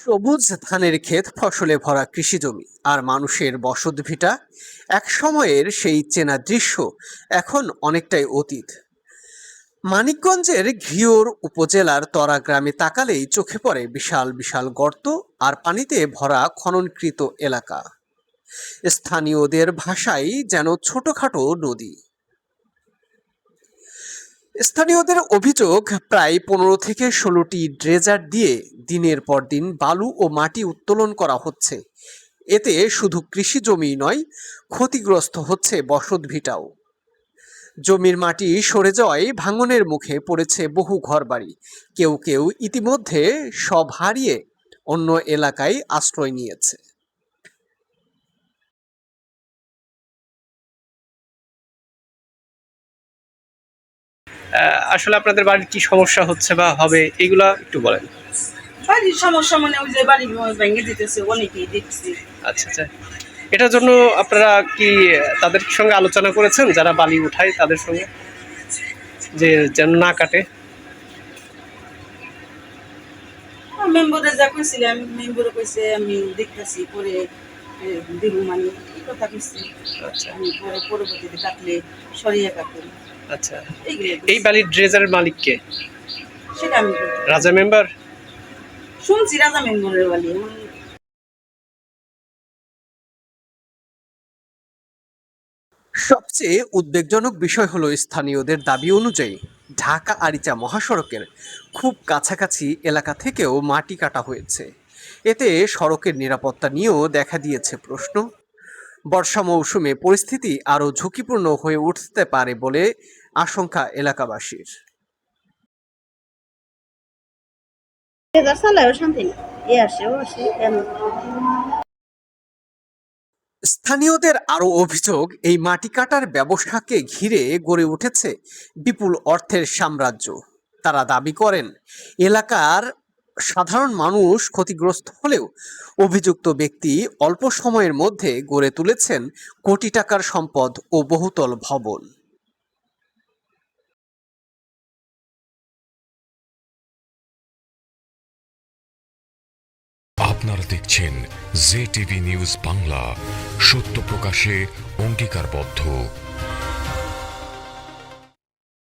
সবুজ ধানের ক্ষেত ফসলে ভরা কৃষি জমি আর মানুষের বসতভিটা এক সময়ের সেই চেনা দৃশ্য এখন অনেকটাই অতীত। মানিকগঞ্জের ঘিওর উপজেলার তরা গ্রামে তাকালেই চোখে পড়ে বিশাল বিশাল গর্ত আর পানিতে ভরা খননকৃত এলাকা। স্থানীয়দের ভাষায় যেন ছোটখাটো নদী। স্থানীয়দের অভিযোগ, প্রায় 15 থেকে 16টি ড্রেজার দিয়ে দিনের পর দিন বালু ও মাটি উত্তোলন করা হচ্ছে। এতে শুধু কৃষি জমি নয়, ক্ষতিগ্রস্ত হচ্ছে বসতভিটাও। জমির মাটি সরে যাওয়ায় ভাঙনের মুখে পড়েছে বহু ঘরবাড়ি। কেউ কেউ ইতিমধ্যে সব হারিয়ে অন্য এলাকায় আশ্রয় নিয়েছে। আসলে আপনাদের বাড়ির কি সমস্যা হচ্ছে বা হবে এগুলা একটু বলেন। বাড়ির সমস্যা মানে ওই যে বাড়ি ভেঙে দিতেছে, অনেকেই দেখছি। আচ্ছা আচ্ছা, এটার জন্য আপনারা কি তাদের সঙ্গে আলোচনা করেছেন, যারা বালি উঠায় তাদের সঙ্গে, যে যেন না কাটে? মেম্বারে যা কইছিলাম, মেম্বারে কইছে আমি দেখতেছি পরে দিব, মানে এই কথা কইছি। আচ্ছা আমি পরে পরবর্তীতে কাটলে সরিয়ে কাটবো। আচ্ছা, এইগুলো এই বালির ড্রেজারের মালিক কে? সেটা আমি বলতে পারি না। রাজা মেম্বার? শুনছি রাজা মেম্বারের বাড়ি। সবচেয়ে উদ্বেগজনক বিষয় হলো, স্থানীয়দের দাবি অনুযায়ী ঢাকা আরিচা মহাসড়কের খুব কাছাকাছি এলাকা থেকেও মাটি কাটা হয়েছে। এতে সড়কের নিরাপত্তা নিয়েও দেখা দিয়েছে প্রশ্ন। বর্ষা মৌসুমে পরিস্থিতি আরও ঝুঁকিপূর্ণ হয়ে উঠতে পারে বলে আশঙ্কা এলাকাবাসীর। স্থানীয়দের আরও অভিযোগ, এই মাটি কাটার ব্যবসাকে ঘিরে গড়ে উঠেছে বিপুল অর্থের সাম্রাজ্য। তারা দাবি করেন, এলাকার সাধারণ মানুষ ক্ষতিগ্রস্ত হলেও অভিযুক্ত ব্যক্তি অল্প সময়ের মধ্যে গড়ে তুলেছেন কোটি টাকার সম্পদ ও বহুতল ভবন। আপনারা দেখছেন জে টিভি নিউজ বাংলা, সত্য প্রকাশে অঙ্গীকারবদ্ধ।